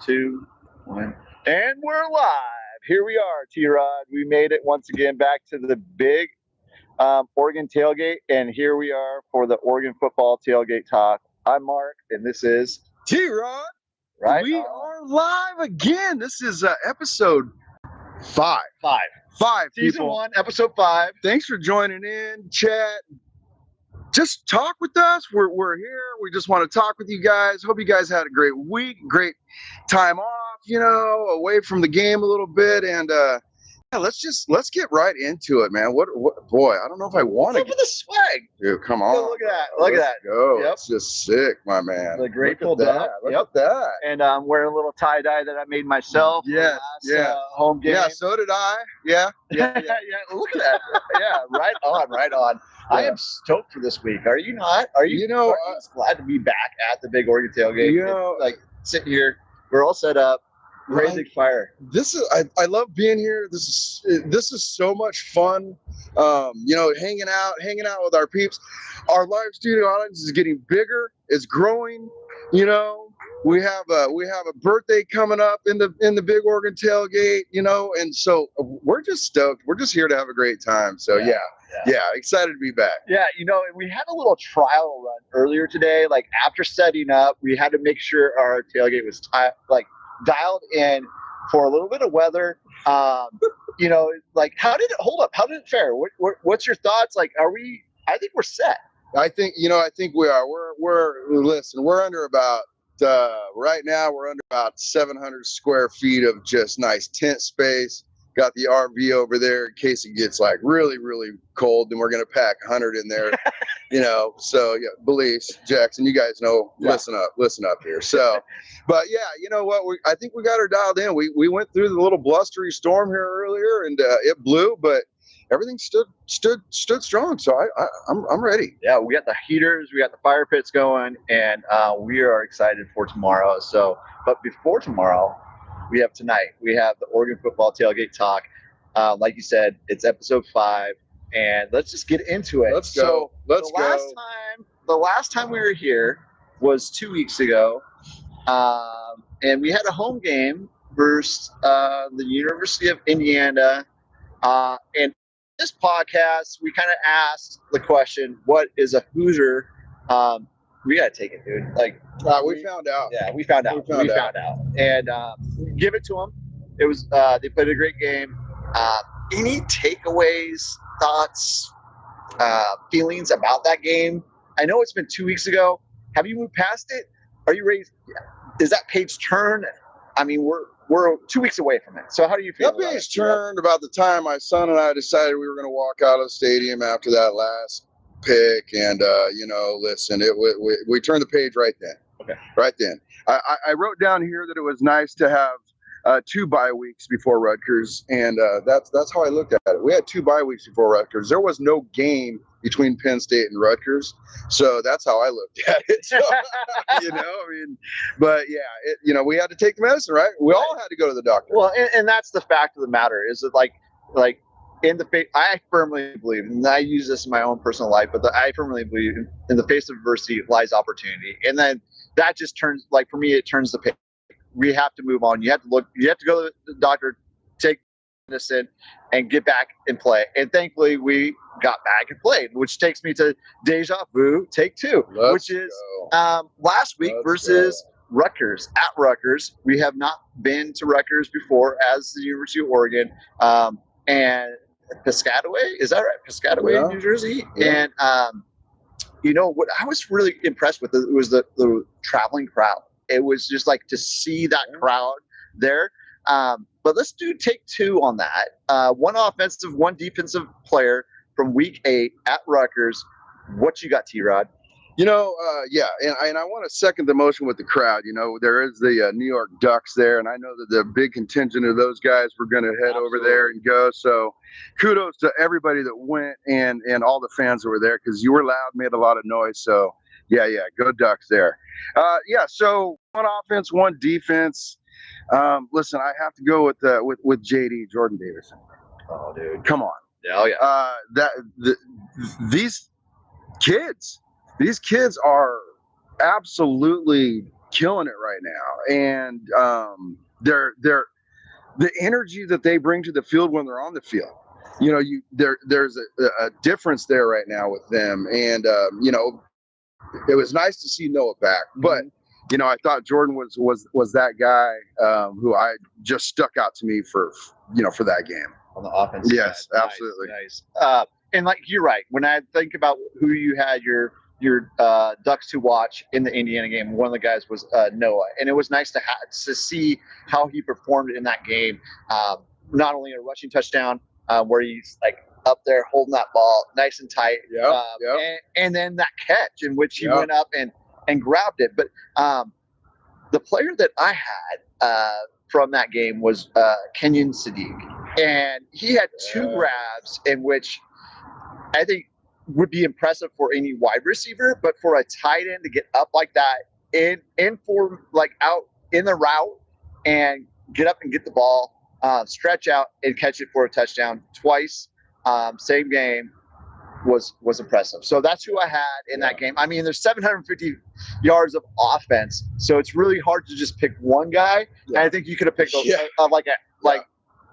2, 1. And we're live. Here we are, T-Rod. We made it once again back to the big Oregon Tailgate. And here we are for the Oregon Football Tailgate Talk. I'm Mark, and this is T-Rod. Right. We are live again. This is episode 5. Season people. 1, episode 5. Thanks for joining in, chat. Just talk with us. We're here. We just want to talk with you guys. Hope you guys had a great week, great time off, away from the game a little bit. And let's get right into it, man. What boy, I don't know if I want to Look at the swag. Dude, come on. Look at that. Look at that. Go. Yep. It's just sick, my man. The Grateful Look at Dead. that. Look Yep. at that. And I'm wearing a little tie-dye that I made myself. Yes, for the last, home game. Yeah, so did I. Yeah. Yeah. Look at that. Yeah, right on. Yeah. I am stoked for this week. Are you not? Are you? Are you glad to be back at the big Oregon Tailgate? Like sitting here, we're all set up, ready to fire. I love being here. This is so much fun. Hanging out with our peeps. Our live studio audience is getting bigger. It's growing. We have a birthday coming up in the big Oregon Tailgate. And so we're just stoked. We're just here to have a great time. So yeah, excited to be back. Yeah, we had a little trial run earlier today. Like after setting up, we had to make sure our tailgate was dialed in for a little bit of weather. How did it hold up? How did it fare? What's your thoughts? Like, I think we're set. I think we are. We're under about right now. We're under about 700 square feet of just nice tent space. Got the RV over there in case it gets like really, really cold. Then we're gonna pack 100 in there. So yeah, Belize, Jackson, you guys know. Yeah. Listen up here. So, but yeah, you know what? I think we got her dialed in. We went through the little blustery storm here earlier, and it blew, but everything stood strong. So I'm ready. Yeah, we got the heaters, we got the fire pits going, and we are excited for tomorrow. So, but before tomorrow, we have tonight. We have the Oregon Football Tailgate Talk. Like you said, it's episode 5, and let's just get into it. Let's go. The last time we were here was 2 weeks ago, and we had a home game versus the University of Indiana. And this podcast, we kind of asked the question, "What is a Hoosier?" We gotta take it, dude. We found out. Yeah, we found out. And give it to them. It was they played a great game. Any takeaways, thoughts, feelings about that game? I know it's been 2 weeks ago. Have you moved past it? Are you ready? Is that page turned? I mean, we're 2 weeks away from it. So how do you feel? That page turned about the time my son and I decided we were going to walk out of the stadium after that last pick, and listen, we turned the page right then. Okay. Right then. I wrote down here that it was nice to have 2 bye weeks before Rutgers, and that's how I looked at it. We had 2 bye weeks before Rutgers. There was no game between Penn State and Rutgers, so that's how I looked at it. So, but yeah, we had to take the medicine, right? We all had to go to the doctor. Well, and that's the fact of the matter is that like in the face, I firmly believe, and I use this in my own personal life, but I firmly believe in the face of adversity lies opportunity, and then that just turns, like for me, it turns the page. We have to move on. You have to go to the doctor, take medicine, and get back and play. And thankfully, we got back and played, which takes me to Deja Vu, take 2, which is last week versus Rutgers at Rutgers. We have not been to Rutgers before as the University of Oregon, and Piscataway, is that right? Piscataway, New Jersey. Yeah. And what I was really impressed with was the traveling crowd. It was just like to see that crowd there. But let's do take 2 on that. 1 offensive, 1 defensive player from week 8 at Rutgers. What you got, T-Rod? And I want to second the motion with the crowd. There is the New York Ducks there, and I know that the big contingent of those guys were going to head over there and go. So kudos to everybody that went and all the fans that were there, because you were loud, made a lot of noise. So yeah, go Ducks there. So 1 offense, 1 defense. Listen, I have to go with JD, Jordan Davison. Oh, dude, come on. Oh yeah. These kids are absolutely killing it right now. And they're the energy that they bring to the field when they're on the field. You know, there's a difference there right now with them. And you know, it was nice to see Noah back, but you know, I thought Jordan was that guy who I just stuck out to me for that game on the offense. Yes, side. absolutely. Nice. And like you're right. When I think about who you had your Ducks to watch in the Indiana game, one of the guys was Noah, and it was nice to see how he performed in that game. Not only a rushing touchdown where he's like up there holding that ball nice and tight, and then that catch in which he went up and grabbed it. But the player that I had from that game was Kenyon Sadiq, and he had two grabs in which I think would be impressive for any wide receiver, but for a tight end to get up like that in for like out in the route and get up and get the ball, stretch out and catch it for a touchdown twice, same game was impressive. So that's who I had in that game. I mean, there's 750 yards of offense, so it's really hard to just pick one guy. And I think you could have picked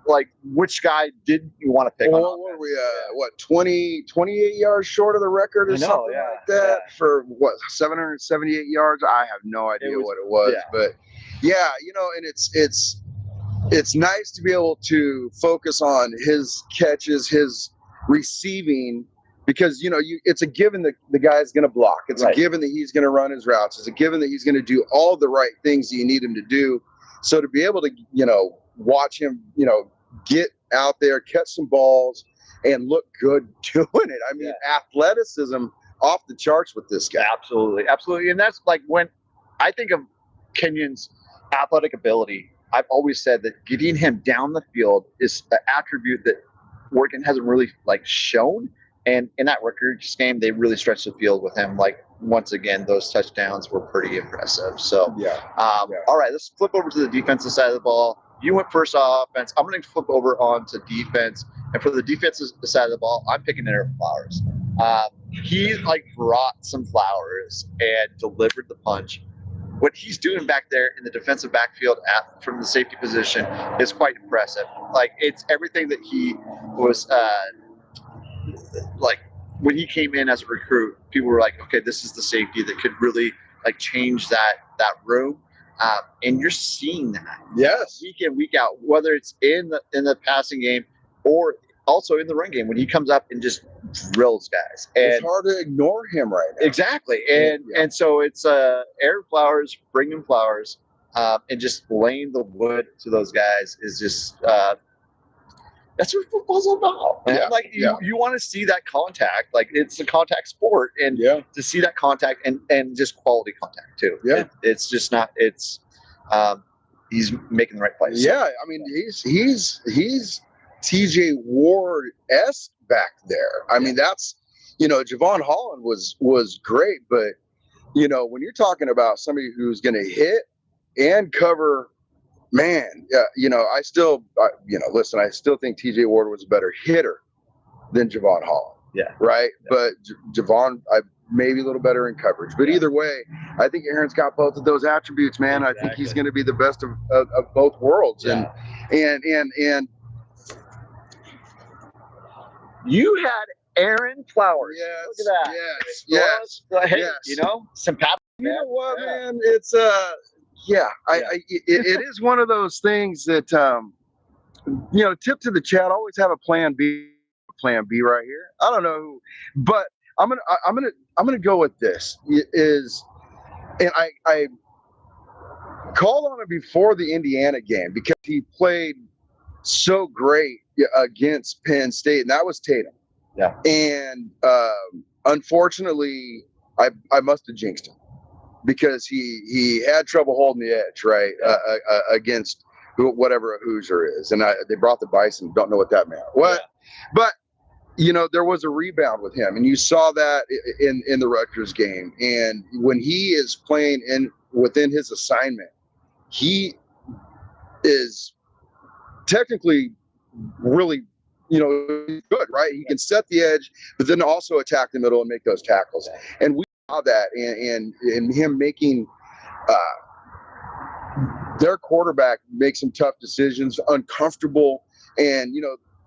like which guy did you want to pick? Well, what were we 28 yards short of the record or something like that for what 778 yards? I have no idea what it was, but yeah, you know, and it's nice to be able to focus on his catches, his receiving, because you know it's a given that the guy's going to block. It's a given that he's going to run his routes. It's a given that he's going to do all the right things that you need him to do. So to be able to, you know, watch him, you know, get out there, catch some balls, and look good doing it. I mean, athleticism off the charts with this guy. Absolutely. And that's like when I think of Kenyon's athletic ability, I've always said that getting him down the field is an attribute that Oregon hasn't really like shown. And in that Rutgers game, they really stretched the field with him. Like, once again, those touchdowns were pretty impressive. So, all right, let's flip over to the defensive side of the ball. You went first on offense. I'm going to flip over on to defense. And for the defensive side of the ball, I'm picking Aaron Flowers. He like brought some flowers and delivered the punch. What he's doing back there in the defensive backfield from the safety position is quite impressive. Like, it's everything that he was like when he came in as a recruit. People were like, okay, this is the safety that could really like change that room. And you're seeing that week in, week out, whether it's in the passing game or also in the run game when he comes up and just drills guys. And it's hard to ignore him right now. Exactly. And so it's Aaron Flowers bringing flowers and just laying the wood to those guys is just that's what football's about. Like you want to see that contact. Like, it's a contact sport, and to see that contact and just quality contact too. It's just not. It's he's making the right plays. I mean, he's TJ Ward-esque back there. I mean, that's, you know, Javon Holland was great, but you know, when you're talking about somebody who's going to hit and cover. Man, you know, I still think TJ Ward was a better hitter than Javon Holland. Right. But Javon, maybe a little better in coverage. But either way, I think Aaron's got both of those attributes, man. Exactly. I think he's going to be the best of both worlds. And you had Aaron Flowers. Yes. Look at that. Yes. You know, sympathetic. You know what, man? It's it is one of those things that you know, tip to the chat, always have a plan B right here. I don't know, but I'm gonna go with this and I called on him before the Indiana game because he played so great against Penn State, and that was Tatum. And unfortunately, I must have jinxed him, because he had trouble holding the edge, right, against whatever a Hoosier is. And they brought the Bison, don't know what that meant. But, you know, there was a rebound with him, and you saw that in the Rutgers game. And when he is playing within his assignment, he is technically really, you know, good, right? He can set the edge, but then also attack the middle and make those tackles. And we saw that in him making their quarterback makes some tough decisions, uncomfortable, and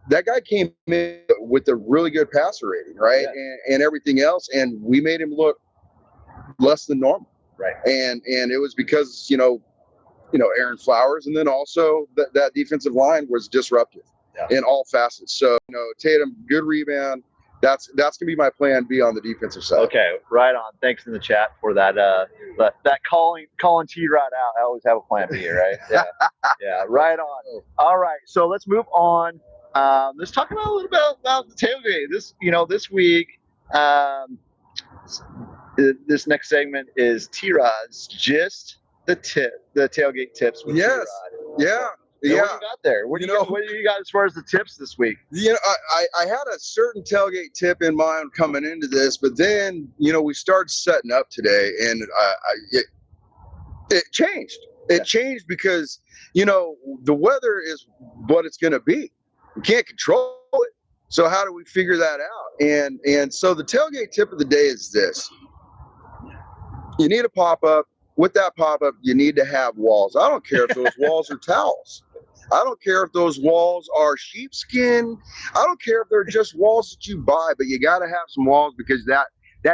that guy came in with a really good passer rating, right? Yeah. And everything else, and we made him look less than normal, right? And it was because Aaron Flowers, and then also that defensive line was disruptive in all facets. So Tatum, good rebound. That's gonna be my plan B on the defensive side. Okay, right on. Thanks in the chat for that. That calling T-Rod out. I always have a plan B, right? Yeah, yeah, right on. All right, so let's move on. Let's talk a little bit about the tailgate. This week. This next segment is T-Rod's Just the tailgate tips with T-Rod. Yeah. What do you got there? What do you got as far as the tips this week? I had a certain tailgate tip in mind coming into this, but then we started setting up today, and it changed. It changed because the weather is what it's going to be. We can't control it. So how do we figure that out? And so the tailgate tip of the day is this: you need a pop-up. With that pop-up, you need to have walls. I don't care if those walls are towels. I don't care if those walls are sheepskin. I don't care if they're just walls that you buy, but you got to have some walls because that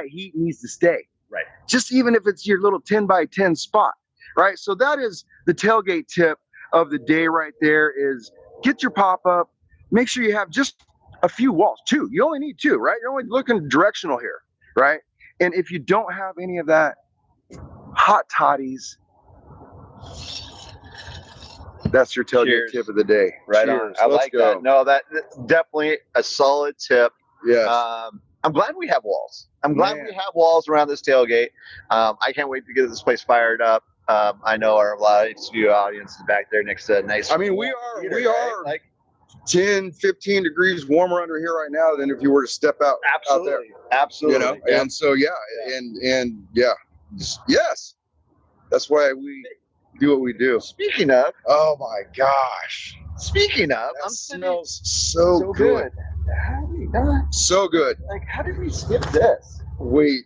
heat needs to stay. Right. Just even if it's your little 10 by 10 spot, right? So that is the tailgate tip of the day right there is get your pop-up. Make sure you have just a few walls, 2. You only need 2, right? You're only looking directional here, right? And if you don't have any of that, hot toddies. That's your tailgate tip of the day. Right. Cheers. On. I like that. No, that's definitely a solid tip. Yeah. I'm glad we have walls. I'm glad we have walls around this tailgate. I can't wait to get this place fired up. I know our live studio audience is back there next to a nice. I mean, we are like 10, 15 degrees warmer under here right now than if you were to step out there. Absolutely. And so and yes, that's why we do what we do. Speaking of, oh my gosh! Speaking of, that smells so good. How did we not? So good. Like, how did we skip this? We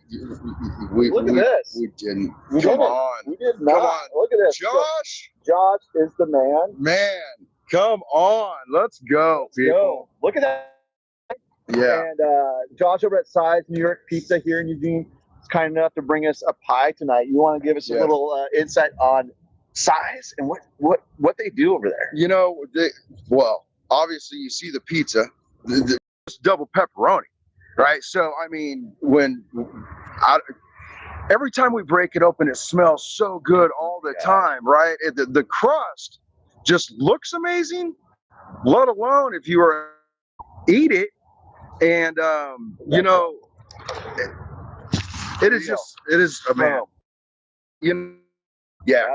look at this. We didn't. Come on. We did not. Come on. Look at this. Josh is the man. Man, come on. Let's go, people. Look at that. Yeah. And Josh over at Size New York Pizza here in Eugene is kind enough to bring us a pie tonight. You want to give us a little insight on Size and what they do over there? Well, obviously you see the pizza, the double pepperoni, right? So I mean, every time we break it open, it smells so good all the time, right? The crust just looks amazing, let alone if you were eat it. And it is man.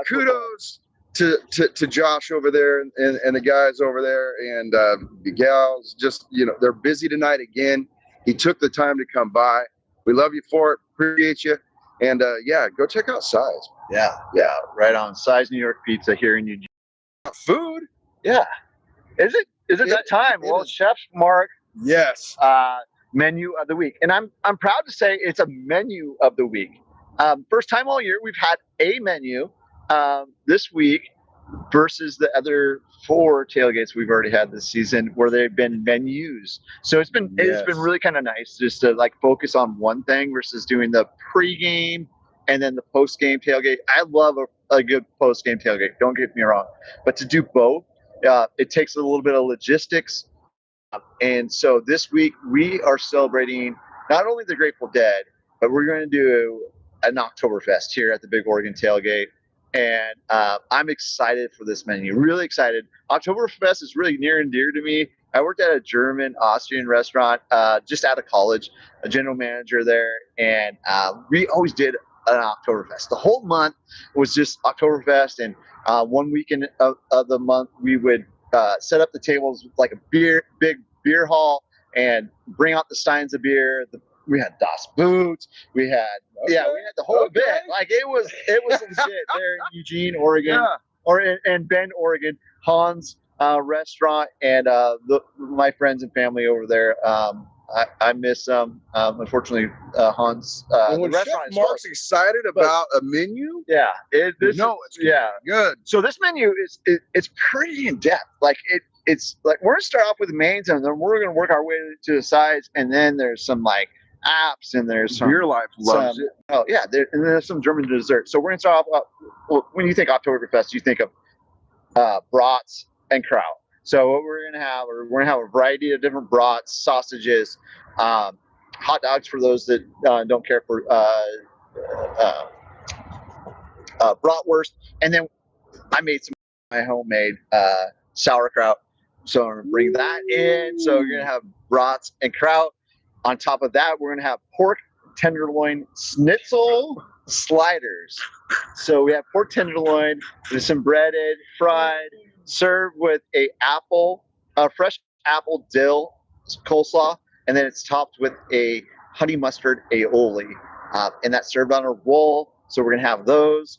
Kudos to Josh over there and the guys over there and the gals. Just they're busy tonight again. He took the time to come by. We love you for it. Appreciate you. And go check out Size. Yeah, right on. Size New York Pizza here in Eugene. Food. Yeah. Is it that time? Well, Chef Marc. Yes. Menu of the week, and I'm proud to say it's a menu of the week. First time all year we've had a menu this week versus the other 4 tailgates we've already had this season where they've been menus. So it's been really kind of nice just to like focus on one thing versus doing the pregame and then the postgame tailgate. I love a good postgame tailgate. Don't get me wrong, but to do both, it takes a little bit of logistics. And so this week we are celebrating not only the Grateful Dead, but we're going to do an Oktoberfest here at the Big Oregon Tailgate. And I'm excited for this menu, really excited. Oktoberfest is really near and dear to me. I worked at a German Austrian restaurant just out of college, a general manager there. And we always did an Oktoberfest. The whole month was just Oktoberfest. And one weekend of the month, we would set up the tables with like a big beer hall and bring out the steins of beer. We had Das Boots. We had we had the whole bit. Like it was legit there in Eugene, Oregon, and Bend, Oregon. Hans restaurant and my friends and family over there I miss them. Unfortunately, Hans, And the when Chef restaurant is Marc's closed. excited about a menu, Yeah, it's good. So this menu it's pretty in depth. Like it's like we're gonna start off with the mains, and then we're gonna work our way to the sides, and then there's some like apps, and there's some Beer Life loves it. Oh yeah, and then there's some German dessert. So we're gonna start off. Well, when you think Oktoberfest, you think of brats and kraut. So what we're gonna have a variety of different brats, sausages, hot dogs for those that don't care for bratwurst, and then I made some of my homemade sauerkraut. So I'm gonna bring that in. So you're gonna have brats and kraut. On top of that, we're gonna have pork tenderloin schnitzel sliders. So we have pork tenderloin with some breaded, fried, served with a fresh apple dill coleslaw, and then it's topped with a honey mustard aioli, and that's served on a roll. So we're gonna have those.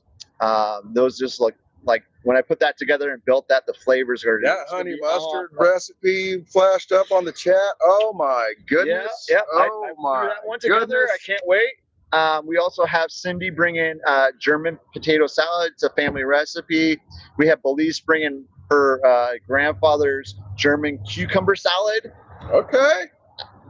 Those just look like when I put that together and built that, the flavors are that honey mustard recipe flashed up on the chat. Oh my goodness! Yeah, oh I my threw that one together. goodness. I can't wait. We also have Cindy bring in German potato salad. It's a family recipe. We have Belize bring in her grandfather's German cucumber salad. Okay.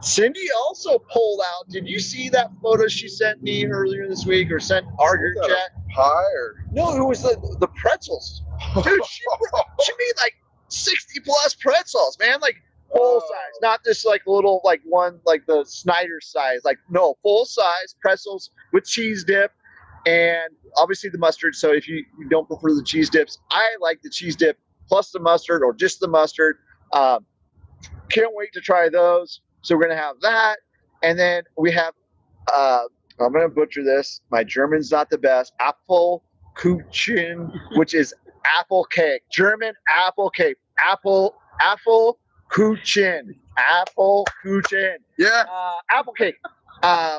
Cindy also pulled out. Did you see that photo she sent me earlier this week, or sent our group chat? Pie or no? It was the pretzels. Dude, she made like 60 plus pretzels, man. Like full size, not this like little like one like the Snyder size. Like no, full size pretzels with cheese dip, and obviously the mustard. So if you don't prefer the cheese dips, I like the cheese dip plus the mustard or just the mustard. Can't wait to try those. So we're gonna have that, and then we have I'm gonna butcher this. My German's not the best. Apfelkuchen, which is apple cake. German apple cake. Apfelkuchen. Apfelkuchen. yeah. Apple cake.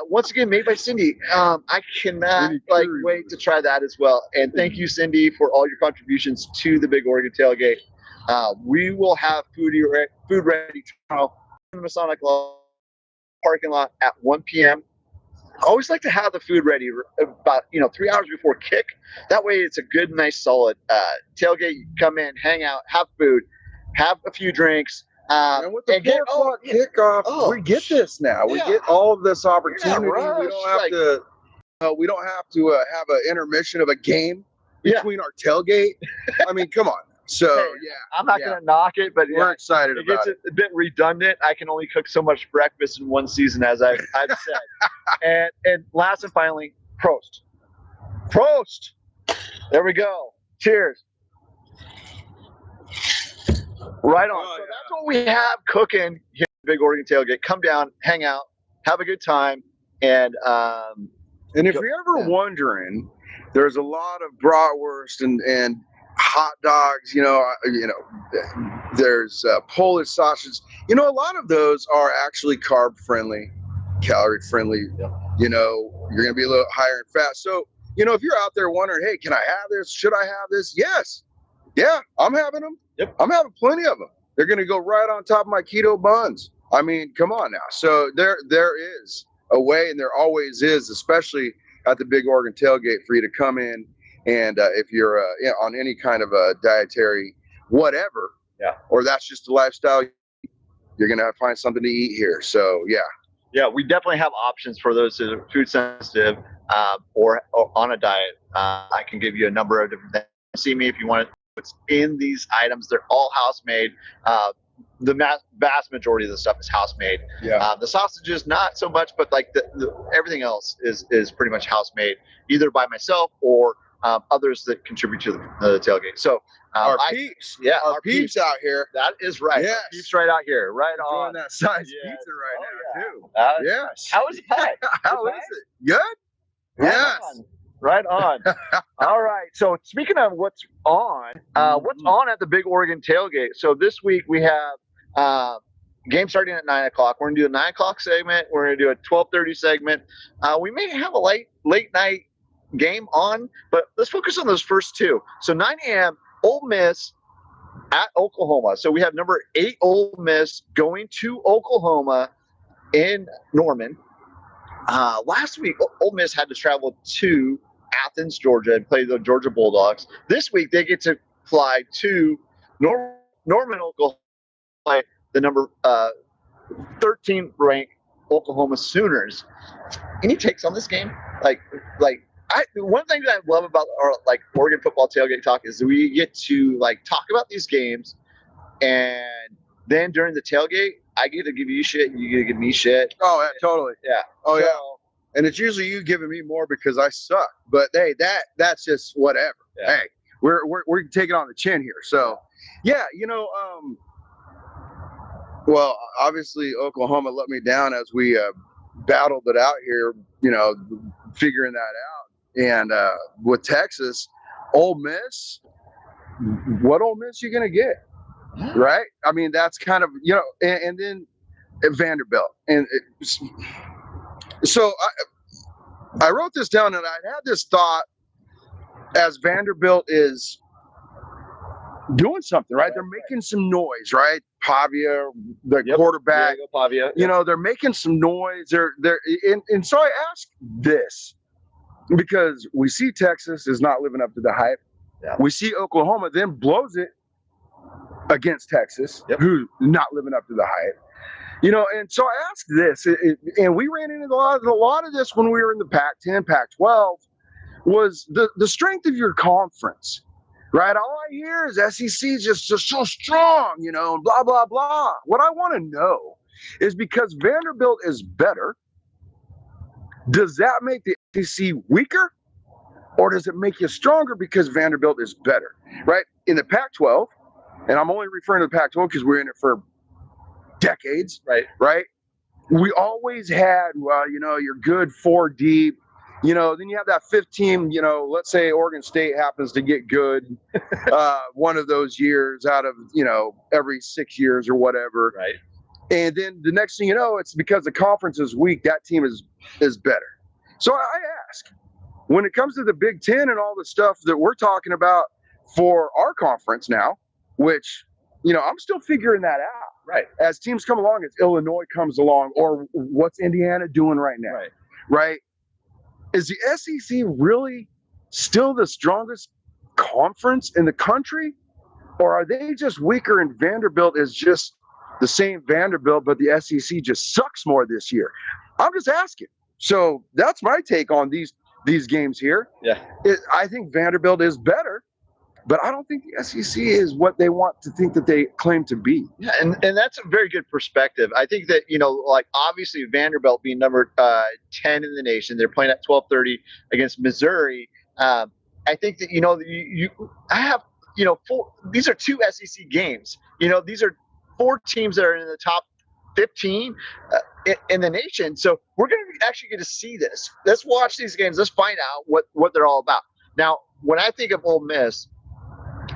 Once again, made by Cindy. I cannot wait to try that as well. And thank you, Cindy, for all your contributions to the Big Oregon Tailgate. We will have food ready tomorrow in the Masonic Law parking lot at 1 p.m. I always like to have the food ready about 3 hours before kick. That way, it's a good, nice, solid tailgate. You come in, hang out, have food, have a few drinks. And with the 4 o'clock kickoff, we get this now. We get all of this opportunity. We don't have to have an intermission of a game between our tailgate. I mean, come on. So I'm not gonna knock it, but we're excited about it. It gets a bit redundant. I can only cook so much breakfast in one season, as I've said. and last and finally, Prost. There we go. Cheers. Right on. So that's what we have cooking here at Big Oregon Tailgate. Come down, hang out, have a good time, and if you're ever wondering, there's a lot of bratwurst and hot dogs, there's Polish sausages. A lot of those are actually carb friendly, calorie friendly. You're going to be a little higher in fat. So, if you're out there wondering, hey, can I have this? Should I have this? Yes. Yeah, I'm having them. Yep. I'm having plenty of them. They're going to go right on top of my keto buns. I mean, come on now. So there is a way, and there always is, especially at the Big Oregon Tailgate, for you to come in. And if you're on any kind of a dietary whatever, or that's just a lifestyle, you're going to find something to eat here. So, yeah, we definitely have options for those that are food sensitive or on a diet. I can give you a number of different things. See me if you want what's in these items. They're all house made. The vast majority of the stuff is house made. The sausages, not so much, but like everything else is pretty much house made, either by myself or others that contribute to the tailgate. So our peeps, our peeps out here. That is right. Yes. Our peeps right out here, right on. Enjoying that size pizza right now too. Yes. How is it? How is it? Good. Yes. Right on. All right. So speaking of what's on at the Big Oregon Tailgate. So this week we have game starting at 9 o'clock. We're gonna do a 9 o'clock segment. We're gonna do a 12:30 segment. We may have a late night game on, but let's focus on those first two. So 9 a.m. Ole Miss at Oklahoma. So we have number 8 Ole Miss going to Oklahoma in Norman. Last week, Ole Miss had to travel to Athens, Georgia, and play the Georgia Bulldogs. This week, they get to fly to Norman, Oklahoma, play the number 13 ranked Oklahoma Sooners. Any takes on this game? One thing that I love about our Oregon Football Tailgate Talk is we get to talk about these games, and then during the tailgate, I get to give you shit, and you get to give me shit. Oh, yeah, totally. Yeah. Oh, yeah. And it's usually you giving me more because I suck. But hey, that's just whatever. Yeah. Hey, we're taking on the chin here. So, yeah, well, obviously Oklahoma let me down as we battled it out here, figuring that out. And with Texas, Ole Miss, what Ole Miss you gonna get, right? I mean, that's kind of and then Vanderbilt, and so I wrote this down, and I had this thought as Vanderbilt is doing something, right? They're making some noise, right? Pavia, the quarterback, Pavia, they're making some noise. And so I asked this because we see Texas is not living up to the hype. Yeah. We see Oklahoma then blows it against Texas, who's not living up to the hype. And so I asked this, and we ran into a lot of this when we were in the Pac-10, Pac-12, was the strength of your conference. Right, all I hear is SEC just so strong, and blah, blah, blah. What I want to know is because Vanderbilt is better, does that make the SEC weaker? Or does it make you stronger because Vanderbilt is better, right? In the Pac-12, and I'm only referring to the Pac-12 because we're in it for decades, right? We always had, you're good 4 deep. Then you have that 5th team, let's say Oregon State happens to get good one of those years out of, every 6 years or whatever. Right. And then the next thing you know, it's because the conference is weak, that team is better. So I ask, when it comes to the Big Ten and all the stuff that we're talking about for our conference now, which, I'm still figuring that out. Right. As teams come along, as Illinois comes along, or what's Indiana doing right now. Right. Is the SEC really still the strongest conference in the country? Or are they just weaker and Vanderbilt is just the same Vanderbilt, but the SEC just sucks more this year? I'm just asking. So that's my take on these games here. Yeah. I think Vanderbilt is better, but I don't think the SEC is what they want to think that they claim to be. Yeah, and that's a very good perspective. I think that, obviously Vanderbilt being number 10 in the nation, they're playing at 12:30 against Missouri. I think that, I have, these are 2 SEC games. These are 4 teams that are in the top 15 in the nation. So we're going to actually get to see this. Let's watch these games. Let's find out what they're all about. Now, when I think of Ole Miss,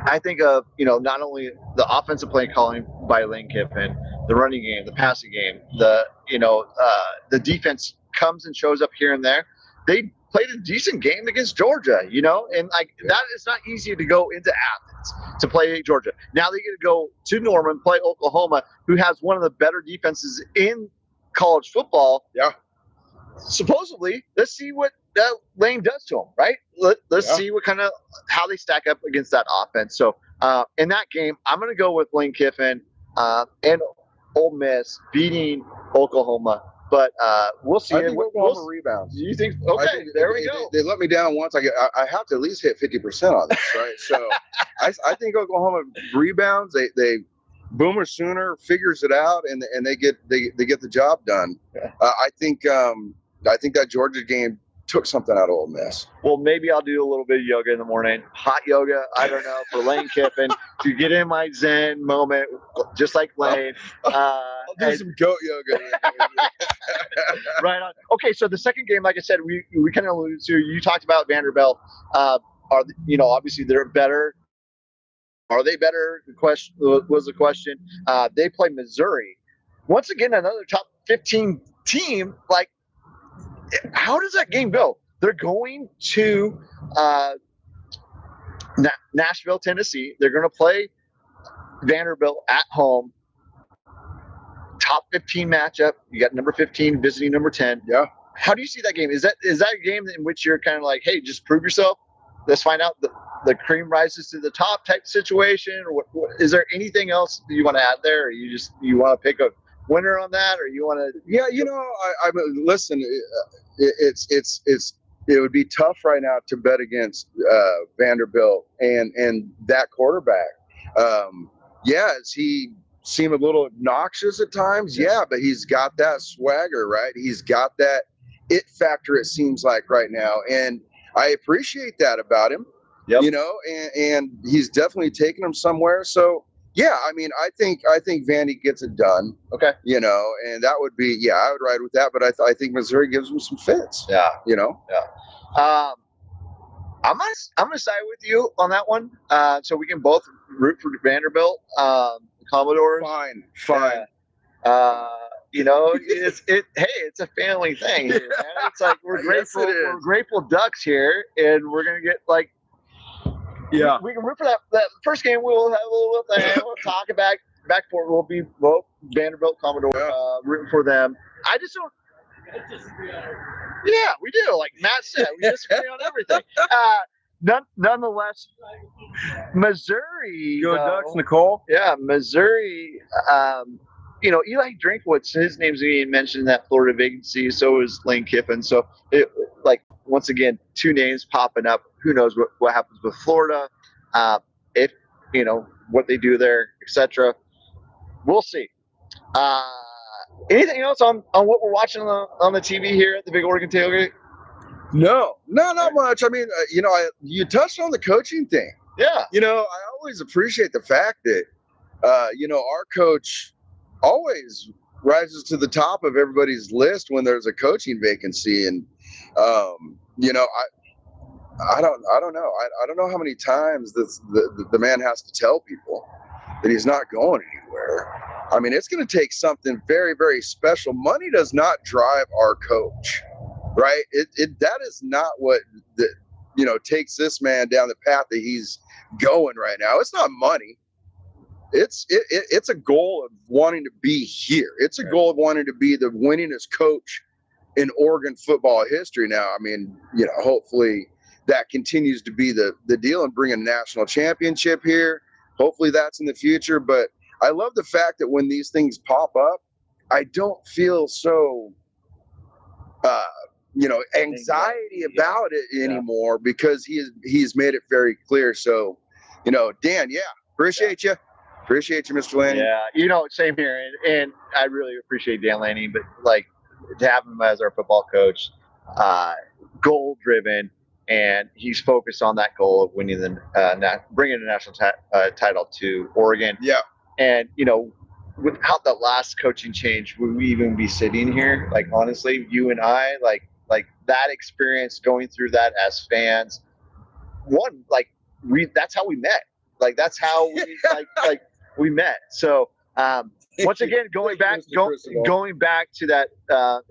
I think of, not only the offensive play calling by Lane Kiffin, the running game, the passing game, the defense comes and shows up here and there. They played a decent game against Georgia, and that is not easy to go into Athens to play Georgia. Now they get to go to Norman, play Oklahoma, who has one of the better defenses in college football. Yeah. Supposedly, let's see what that Lane does to them, right? Let's see what how they stack up against that offense. So in that game, I'm going to go with Lane Kiffin and Ole Miss beating Oklahoma. But we'll see. I think Oklahoma rebounds. You think? Okay, there we go. They let me down once. I have to at least hit 50% on this, right? So I think Oklahoma rebounds. They Boomer Sooner figures it out, and they get the job done. Yeah. I think that Georgia game took something out of Ole Miss. Well, maybe I'll do a little bit of yoga in the morning. Hot yoga, I don't know, for Lane Kiffin to get in my Zen moment, just like Lane. I'll do some goat yoga. Right on. Okay, so the second game, like I said, we kind of alluded to. You talked about Vanderbilt. Obviously they're better. Are they better? The question was the question. They play Missouri. Once again, another top 15 team. How does that game go? They're going to Nashville, Tennessee. They're going to play Vanderbilt at home. top 15 matchup. You got number 15 visiting number 10. Yeah. How do you see that game? Is that a game in which you're kind of like, hey, just prove yourself? Let's find out the cream rises to the top type situation, or what is there anything else that you want to add there, or you want to pick a winner on that, or you want to? Yeah, I listen. It would be tough right now to bet against Vanderbilt and that quarterback. Does he seem a little obnoxious at times? Yeah, but he's got that swagger, right? He's got that it factor, it seems like right now, and I appreciate that about him. Yep. And he's definitely taken him somewhere. So yeah, I mean, I think Vandy gets it done. Okay. And that would be, I would ride with that. But I think Missouri gives him some fits. Yeah. Yeah. I'm gonna side with you on that one. So we can both root for Vanderbilt, Commodores. Fine. It's a family thing here, man. It's like we're grateful. Yes, we're grateful Ducks here, and we're gonna get like. Yeah. We can root for that first game. We'll have a little thing. We'll talk back for it. We'll be both Vanderbilt, Commodore, rooting for them. I just don't. Yeah, we do. Like Matt said, we disagree on everything. Nonetheless, Missouri. Go Ducks, Nicole. Yeah, Missouri. Eli Drinkwitz, his name's being mentioned in that Florida vacancy. So is Lane Kiffin. So once again, two names popping up. Who knows what happens with Florida? If what they do there, etc. We'll see. Anything else on what we're watching on the TV here at the Big Oregon Tailgate? No, not much. I mean, you touched on the coaching thing. Yeah. I always appreciate the fact that, our coach always rises to the top of everybody's list when there's a coaching vacancy. And, I don't know. I don't know how many times the man has to tell people that he's not going anywhere. I mean, it's going to take something very, very special. Money does not drive our coach, right? That is not what takes this man down the path that he's going right now. It's not money. It's a goal of wanting to be here. It's a goal of wanting to be the winningest coach in Oregon football history. Now, I mean, hopefully that continues to be the deal and bring a national championship here. Hopefully that's in the future. But I love the fact that when these things pop up, I don't feel so, anxiety about it anymore because he's made it very clear. So, Dan, appreciate you. Appreciate you, Mr. Lanning. Yeah, same here. And I really appreciate Dan Lanning, but to have him as our football coach, goal driven, and he's focused on that goal of winning bringing the national title to Oregon. Yeah. And, without the last coaching change, would we even be sitting here? Like, honestly, you and I, like that experience going through that as fans, that's how we met. Like, that's how we, we met. So, once again, going back to that,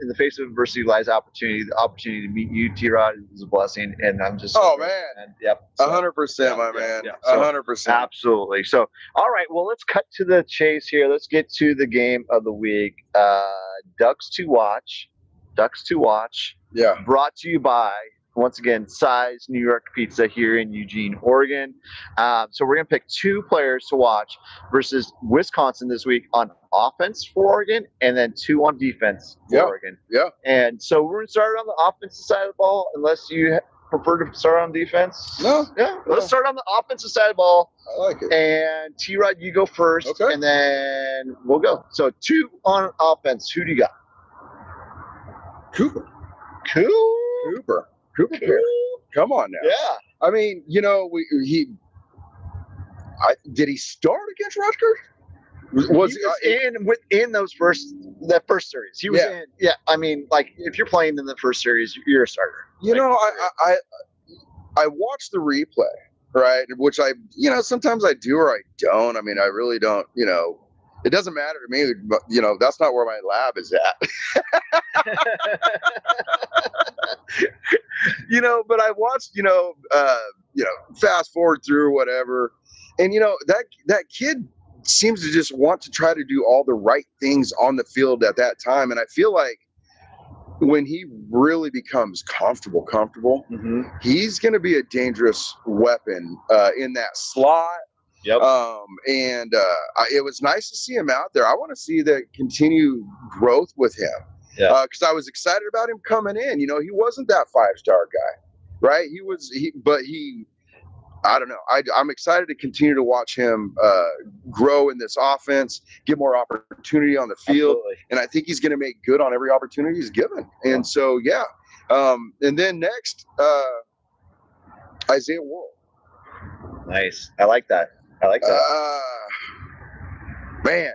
in the face of adversity lies opportunity. The opportunity to meet you, T-Rod, is a blessing, and I'm just. Oh man! Yep. 100%, my man. 100%. Absolutely. So, all right. Well, let's cut to the chase here. Let's get to the game of the week. Ducks to watch. Yeah. Brought to you by, once again, Size New York Pizza here in Eugene, Oregon. So we're going to pick two players to watch versus Wisconsin this week on offense for Oregon, and then two on defense for Oregon. Yeah. And so we're going to start on the offensive side of the ball, unless you prefer to start on defense. No. Yeah. Let's start on the offensive side of the ball. I like it. And T-Rod, you go first, and then we'll go. So two on offense. Who do you got? Cooper. Cooper. Come on now. Yeah. I mean, did he start against Rutgers? Was he within that first series? He was in. Yeah. I mean, if you're playing in the first series, you're a starter. I watched the replay, right? Which sometimes I do or I don't. I mean, I really don't. It doesn't matter to me. But, that's not where my lab is at. But I watched, fast forward through whatever. And, that kid seems to just want to try to do all the right things on the field at that time. And I feel like when he really becomes comfortable, he's going to be a dangerous weapon in that slot. Yep. It was nice to see him out there. I want to see the continued growth with him. Yeah. Because I was excited about him coming in. You know, he wasn't that 5-star guy, right? But I don't know. I'm excited to continue to watch him grow in this offense, get more opportunity on the field. Absolutely. And I think he's going to make good on every opportunity he's given. And so, yeah. And then next, Isaiah Worrell. Nice. I like that. Man,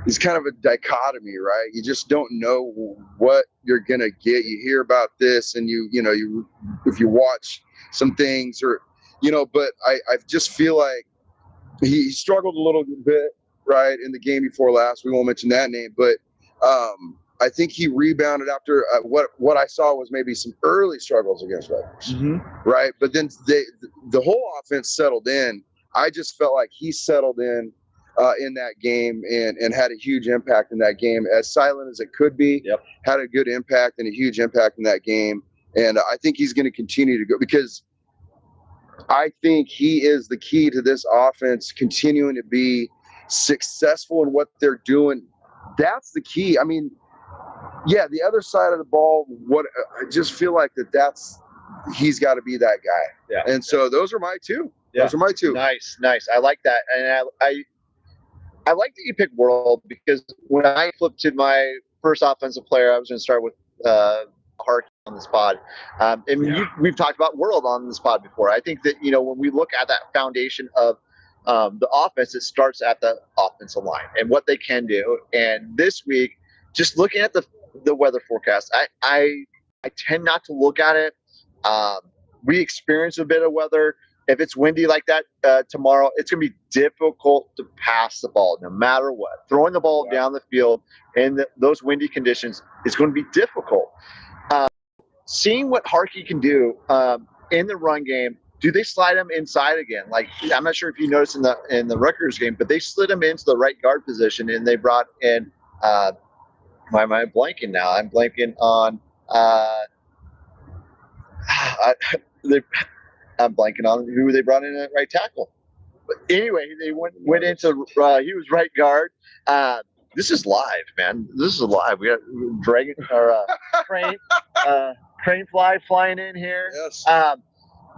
he's kind of a dichotomy, right? You just don't know what you're going to get. You hear about this and if you watch some things but I just feel like he struggled a little bit, right, in the game before last. We won't mention that name, but I think he rebounded after what I saw was maybe some early struggles against Rutgers, right? But then the whole offense settled in. I just felt like he settled in that game and had a huge impact in that game. As silent as it could be, had a good impact and a huge impact in that game. And I think he's going to continue to go because I think he is the key to this offense continuing to be successful in what they're doing. That's the key. I mean, yeah, the other side of the ball, I just feel like he's got to be that guy. Yeah. And so those are my two. Yeah. Those are my two. Nice. I like that. And I like that you picked Worrell because when I flipped to my first offensive player, I was going to start with Hark on this pod. We've talked about Worrell on this pod before. I think that, when we look at that foundation of the offense, it starts at the offensive line and what they can do. And this week, just looking at the weather forecast, I tend not to look at it. We experience a bit of weather. If it's windy like that tomorrow, it's going to be difficult to pass the ball no matter what. Throwing the ball down the field in those windy conditions is going to be difficult. Seeing what Harkey can do in the run game, do they slide him inside again? Like, I'm not sure if you noticed in the Rutgers game, but they slid him into the right guard position and they brought in why am I blanking now? I'm blanking on I'm blanking on who they brought in at right tackle. But anyway, they went into he was right guard. This is live, man. This is live. We got dragon or crane flying in here. Yes.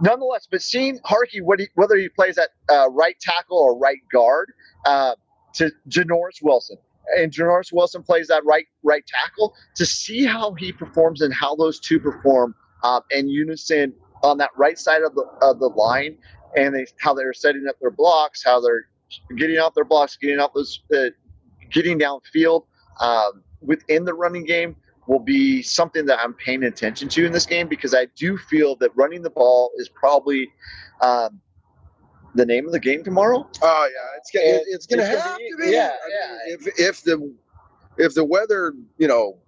Nonetheless, but seeing Harkey, whether he plays at right tackle or right guard, to Janoris Wilson, and Janoris Wilson plays that right tackle, to see how he performs and how those two perform in unison on that right side of the line, and how they're setting up their blocks, how they're getting off their blocks, getting off those, getting downfield within the running game will be something that I'm paying attention to in this game, because I do feel that running the ball is probably the name of the game tomorrow. Oh yeah, it's gonna have to be. Yeah, If the weather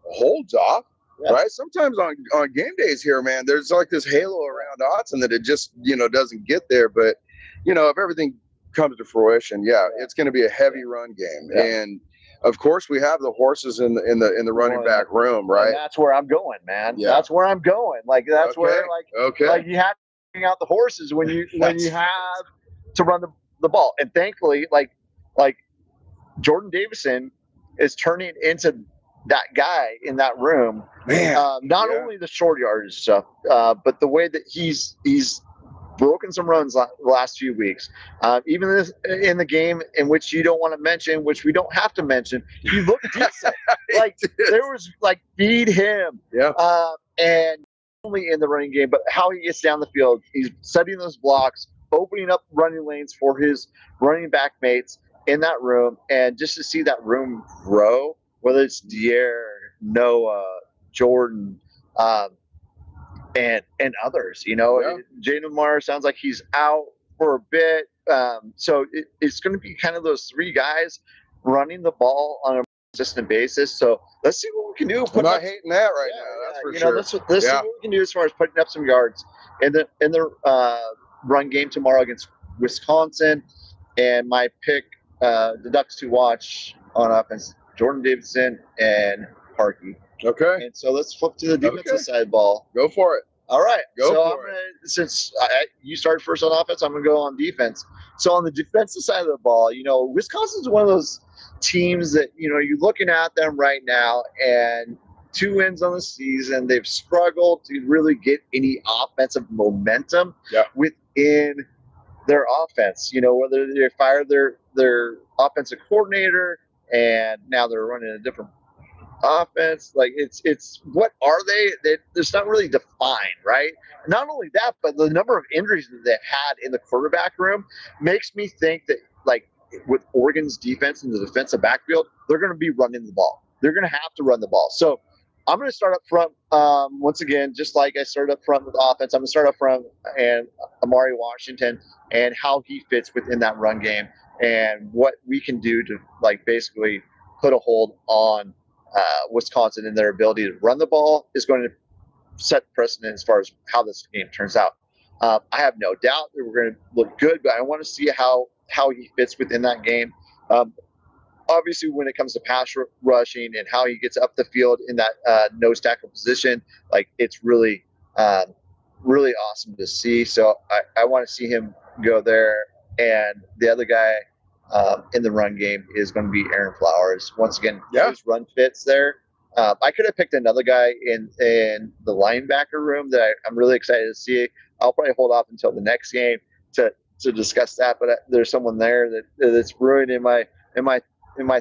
holds off. Yeah. Right. Sometimes on game days here, man, there's like this halo around Autzen that it just, doesn't get there. But, if everything comes to fruition, it's going to be a heavy run game. Yeah. And of course we have the horses in the running back room, right? And that's where I'm going, man. Yeah. That's where I'm going. Like, that's where like you have to bring out the horses when you have to run the ball. And thankfully, like Jordan Davison is turning into that guy in that room, man. Not only the short yardage stuff, but the way that he's broken some runs the last few weeks. Even in the game in which you don't want to mention, which we don't have to mention, he looked decent. Like, there was feed him. Yeah. And only in the running game, but how he gets down the field, he's setting those blocks, opening up running lanes for his running back mates in that room, and just to see that room grow. Whether it's Dier, Noah, Jordan, and others, Jaden Marr sounds like he's out for a bit. So it's going to be kind of those three guys running the ball on a consistent basis. So let's see what we can do. I'm not hating that right now. That's for sure. Let's see what we can do as far as putting up some yards in the run game tomorrow against Wisconsin. And my pick the Ducks to watch on offense: Jordan Davidson and Parkey. Okay. And so let's flip to the defensive side of the ball. Go for it. All right. Go I'm for gonna, since you started first on offense, I'm gonna go on defense. So on the defensive side of the ball, Wisconsin's one of those teams that you're looking at them right now, and 2 wins on the season. They've struggled to really get any offensive momentum within their offense. Whether they fired their offensive coordinator and now they're running a different offense, like it's what are they? It's not really defined, right? Not only that, but the number of injuries that they've had in the quarterback room makes me think that, like, with Oregon's defense in the defensive backfield, they're going to be running the ball. They're going to have to run the ball. So I'm going to start up front once again, just like I started up front with offense. I'm going to start up front and Amari Washington and how he fits within that run game and what we can do to, like, basically put a hold on Wisconsin, and their ability to run the ball is going to set precedent as far as how this game turns out. I have no doubt that we're going to look good, but I want to see how he fits within that game. Obviously, when it comes to pass rushing and how he gets up the field in that nose tackle position, like, it's really, really awesome to see. So I want to see him go there. And the other guy in the run game is going to be Aaron Flowers. Once again, his run fits there. I could have picked another guy in the linebacker room that I'm really excited to see. I'll probably hold off until the next game to discuss that. But there's someone there that's ruining my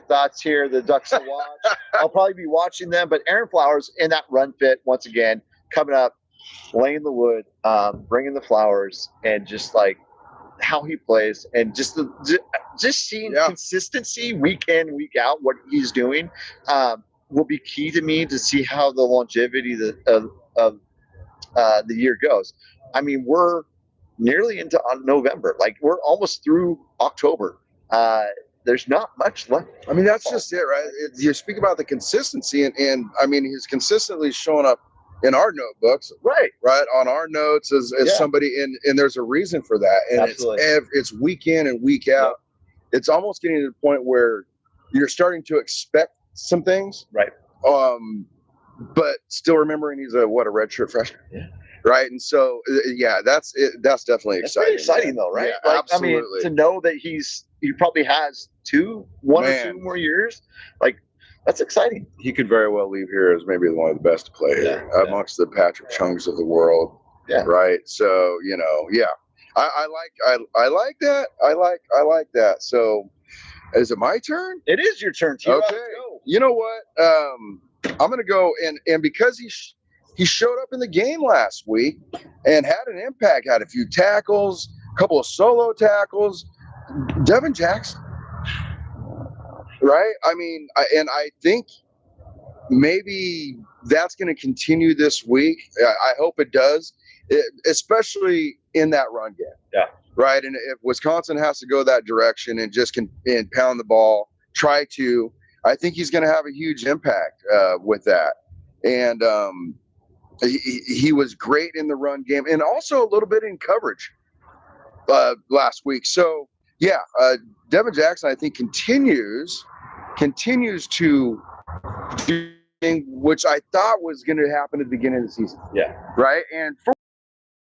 thoughts here. The Ducks to watch. I'll probably be watching them. But Aaron Flowers in that run fit once again, coming up, laying the wood, bringing the flowers, and just like how he plays, and just seeing consistency week in, week out, what he's doing will be key to me to see how the longevity of the year goes. I mean, we're nearly into November. Like, we're almost through October. There's not much left. I mean, that's just it, right? You speak about the consistency, and I mean, he's consistently showing up in our notebooks, right, on our notes as somebody, and there's a reason for that, and it's week in and week out. It's almost getting to the point where you're starting to expect some things, right? But still remembering he's a redshirt freshman, right? And so that's it. That's definitely exciting. It's pretty exciting though, right? Yeah, like, absolutely. I mean, to know that he probably has one or two more years, like, that's exciting. He could very well leave here as maybe one of the best to play here amongst the Patrick Chungs of the world. Yeah. Right. So, I like that. I like that. So is it my turn? It is your turn, T-Rod. Okay. You know what? I'm going to go and because he showed up in the game last week and had an impact, had a few tackles, a couple of solo tackles, Devin Jackson. Right. I mean, I think maybe that's going to continue this week. I hope it does, especially in that run game. Yeah. Right. And if Wisconsin has to go that direction and just and pound the ball, I think he's going to have a huge impact with that. And he was great in the run game and also a little bit in coverage last week. So, Devin Jackson, I think, continues to do which I thought was going to happen at the beginning of the season. Yeah. Right. And it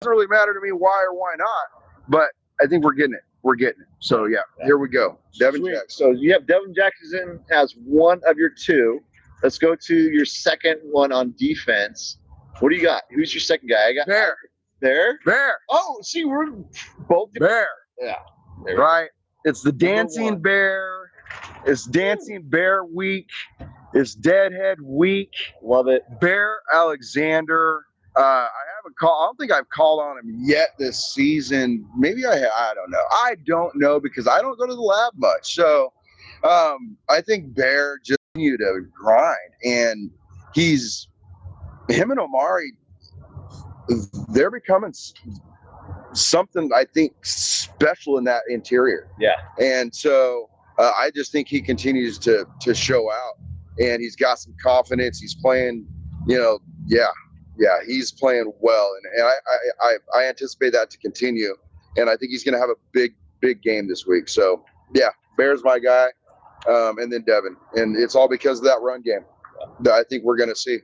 doesn't really matter to me why or why not, but I think we're getting it. So here we go. Devin Jackson. So you have Devin Jackson as one of your two. Let's go to your second one on defense. What do you got? Who's your second guy? I got Bear. Oh, see, we're both Bear. Yeah. Right. It's the dancing bear. It's dancing bear week. It's deadhead week. Love it. Bear Alexander. I don't think I've called on him yet this season. Maybe I don't know. I don't know because I don't go to the lab much. So I think Bear just continue to grind, and him and Omari, they're becoming something, I think, special in that interior. Yeah. And so I just think he continues to show out, and he's got some confidence. He's playing, he's playing well, and I anticipate that to continue, and I think he's going to have a big game this week. So Bear's my guy, and then Devin. And it's all because of that run game that I think we're going to see.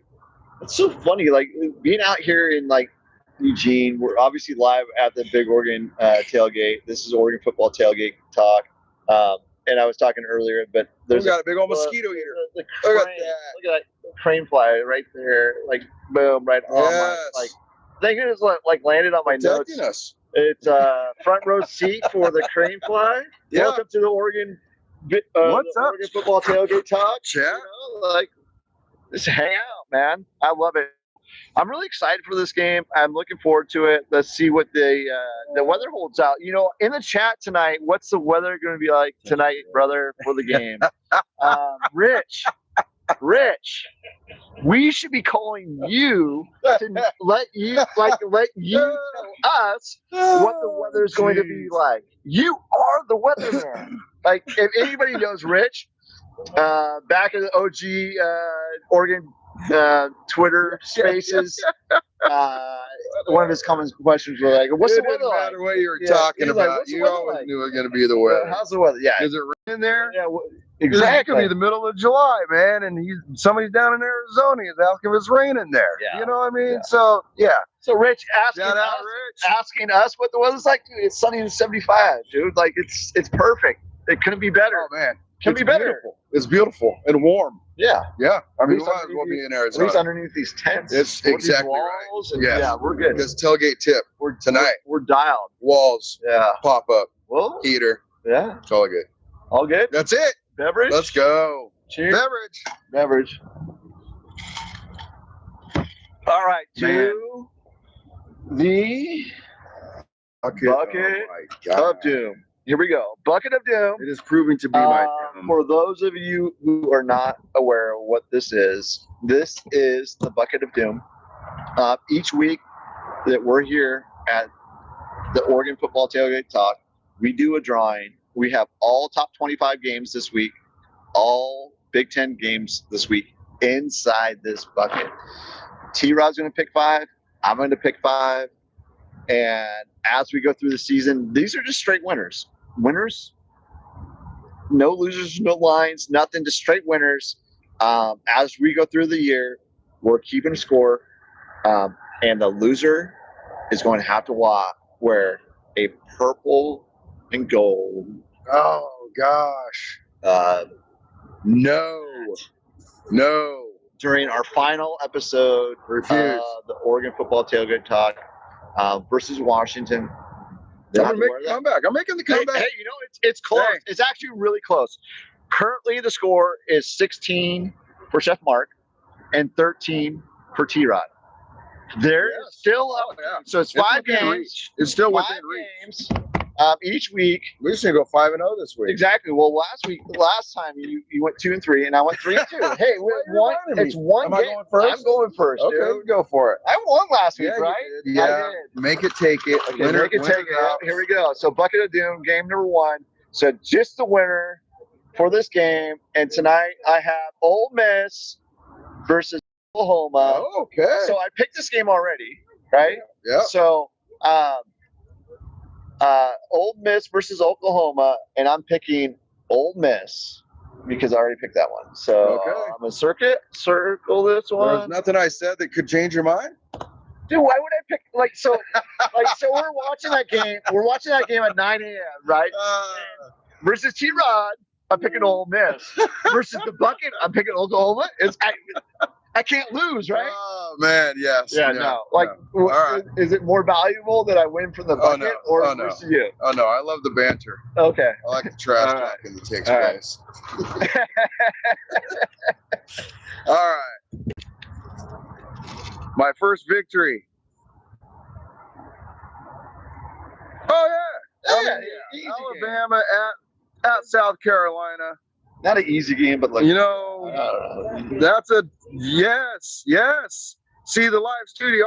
It's so funny, like being out here in like Eugene. We're obviously live at the Big Oregon Tailgate. This is Oregon Football Tailgate Talk. And I was talking earlier, but We got a big old mosquito eater. Look Look at at that. Look at that crane fly right there. Like boom, right on my Yes. like. Thank goodness like landed on my Protecting notes. us. It's front row seat for the crane fly. Yeah. Welcome to the Oregon. What's the up? Oregon Football Tailgate Talk. Yeah. You know, like just hang out, man. I love it. I'm really excited for this game. I'm looking forward to it. Let's see what the weather holds out. You know, in the chat tonight, what's the weather going to be like tonight, brother, for the game? Rich, we should be calling you to let you tell us what the weather is going to be like. You are the weatherman. Like, if anybody knows Rich, back in the OG Oregon Twitter Spaces, one of his common questions were like, "What's the weather didn't like?" matter what you were Yeah, talking he's like, about. "What's the You weather always like?" knew it was going to be the weather. How's the weather? Yeah, Is it raining there? yeah, It exactly. could be the middle of July, man, and somebody's down in Arizona. He's asking if it's raining there. Yeah. You know what I mean? Yeah. So yeah, So Rich shout out Rich. asking us what the weather's like. Dude, it's sunny and 75, dude. Like it's perfect. It couldn't be better. Oh man, Can it's be better. Beautiful. It's beautiful and warm. Yeah. Yeah, I mean, least we might as well underneath be in At Arizona. least underneath these tents. It's with these exactly right. walls and, Yes. Yeah, we're good. Because tailgate tip tonight, We're dialed. walls Yeah. pop up, Well, heater, yeah. it's all good. All good. That's it. Beverage. Let's go. Cheers. Beverage. All right. Man. To the Okay. Bucket Oh my God. of Doom. Here we go. Bucket of Doom. It is proving to be my doom. For those of you who are not aware of what this is the Bucket of Doom. Each week that we're here at the Oregon Football Tailgate Talk, we do a drawing. We have all top 25 games this week, all Big Ten games this week inside this bucket. T-Rod's going to pick 5. I'm going to pick 5. And as we go through the season, these are just straight winners. Winners, no losers, no lines, nothing, just straight winners. As we go through the year, we're keeping a score, and the loser is going to have to wear a purple and gold. Oh gosh. No. During our final episode Refuse. of the Oregon Football Tailgate Talk versus Washington. I'm gonna make the comeback. I'm making the comeback. Hey, you know, it's close. Hey. It's actually really close. Currently, the score is 16 for Chef Marc and 13 for T-Rod. There is still up. Oh, yeah. So it's 5 within games. reach. It's still 5 within reach. games each week. We just need to go 5-0 this week. Exactly. Well, last time you went 2 and 3, and I went 3 and 2. Hey, it's one Am I game. going first? I'm going first. Okay, Dude. go for it. I won last week, Yeah, you right? did. I Yeah. did. Make it, take it. Okay, Winner- make it winner take it. out. Here we go. So Bucket of Doom, game number 1. So just the winner for this game. And tonight I have Ole Miss versus Oklahoma. Oh, okay. So I picked this game already, right? Yeah. So Ole Miss versus Oklahoma, and I'm picking Ole Miss because I already picked that one. So Okay. I'm gonna circle this There's one. nothing I said that could change your mind. Dude, why would I pick so we're watching that game. We're watching that game at 9 a.m. right? Versus T-Rod, I'm picking Ole Miss. Versus the Bucket, I'm picking Oklahoma. I can't lose, right? Oh man, yes. Yeah, no. Like, no. All right. is it more valuable that I win from the bucket no. or Oh, no. versus you? Oh no, I love the banter. Okay. I like the trash All right. talking that takes All right. place. All right. My first victory. Oh yeah. Yeah, easy game. Alabama at South Carolina. Not an easy game, but like You know, that's a yes. See the live studio.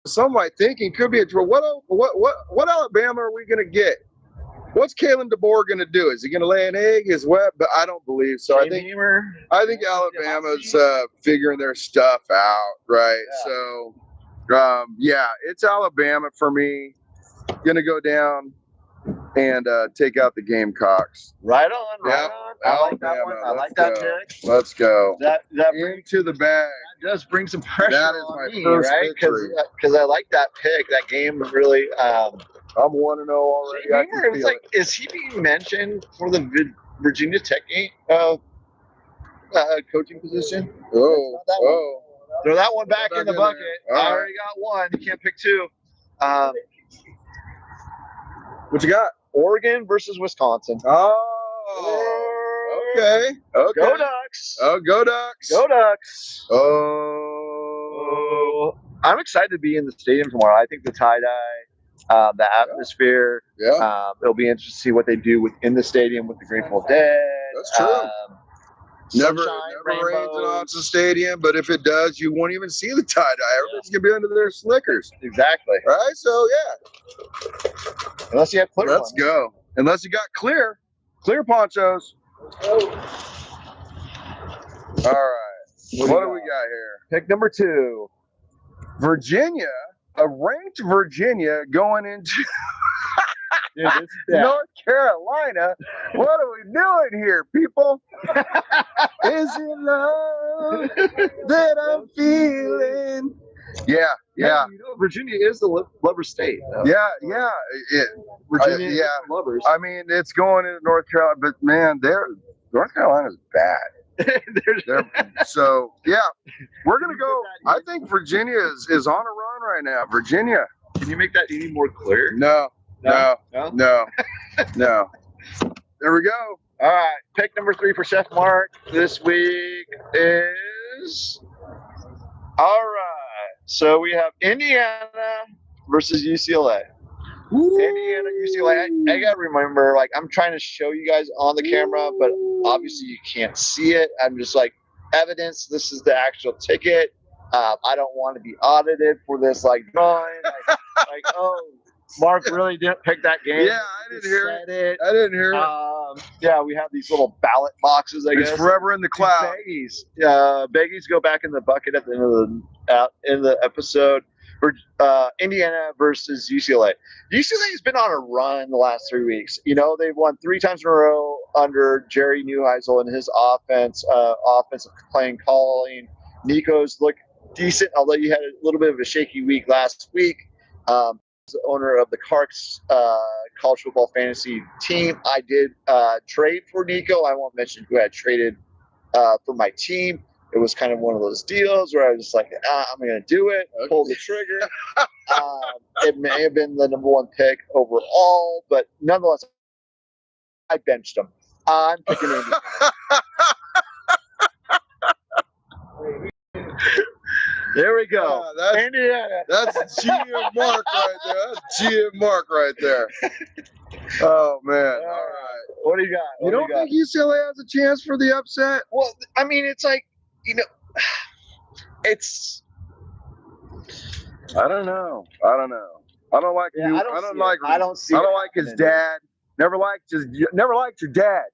Some might thinking could be a draw. What Alabama are we gonna get? What's Kalen DeBoer gonna do? Is he gonna lay an egg? Is wet? But I don't believe so. I think Alabama's figuring their stuff out, right? Yeah. So, yeah, it's Alabama for me. Gonna go down and take out the Gamecocks. Right on, right Yep. on. I like that Alabama. one. I like Let's that go. pick. Let's go. That brings, Into the bag. that does bring some pressure That is on my me, first right? Because I like that pick. That game really. I'm 1-0 already. I can feel it. Is he being mentioned for the Virginia Tech game? Coaching position? Oh, Not that one. oh. Throw that one back Back in the in bucket. there. All I right. already got one. You can't pick two. What you got? Oregon versus Wisconsin. Oh, okay. Okay. Go Ducks. Oh, go Ducks. Go Ducks. Oh. I'm excited to be in the stadium tomorrow. I think the tie-dye, the atmosphere, Yeah. it'll be interesting to see what they do within the stadium with the Grateful Dead. That's true. Never rainbows. rains in Autzen Stadium, but if it does, you won't even see the tie-dye. Everybody's going to be under their slickers. Exactly. Right? So, yeah. Unless you have clear Let's go. Unless you got clear ponchos. All right. What do we got here? Pick number 2. Virginia, a ranked Virginia going into Dude, North Carolina. What are we doing here, people? Is it love that I'm feeling? Yeah. You know, Virginia is the lover state. Though. Yeah. Virginia is the lovers. I mean, it's going into North Carolina, but man, North Carolina's bad. So yeah, we're gonna go. I think Virginia is on a run right now. Virginia. Can you make that any more clear? No. There we go. All right, pick number 3 for Chef Marc this week is. All right, so we have Indiana versus UCLA. Ooh. Indiana, UCLA. I gotta remember, like, I'm trying to show you guys on the camera, but obviously you can't see it. I'm just like, evidence. This is the actual ticket. I don't want to be audited for this, like, drawing. Like, oh, Marc really didn't pick that game. Yeah, I didn't hear it. I didn't hear it. Yeah, we have these little ballot boxes, I guess. It's forever in the cloud. Baggies. Baggies go back in the bucket at the end of the episode. For Indiana versus UCLA. UCLA has been on a run the last 3 weeks. You know, they've won 3 times in a row under Jerry Neuheisel and his offensive playing calling. Nico's look decent, although you had a little bit of a shaky week last week. The owner of the Carks college football fantasy team. I did trade for Nico. I won't mention who I traded for my team. It was kind of one of those deals where I was just like, I'm going to do it, pull the trigger. It may have been the number 1 pick overall, but nonetheless, I benched him. I'm picking Indiana. There we go. Indiana. That's GM Marc right there. That's GM Marc right there. Oh, man. All right. What do you got? You don't think UCLA has a chance for the upset? Well, I mean, it's like, you know, it's. I don't know. I don't like Yeah, I don't like his dad. Never liked your dad.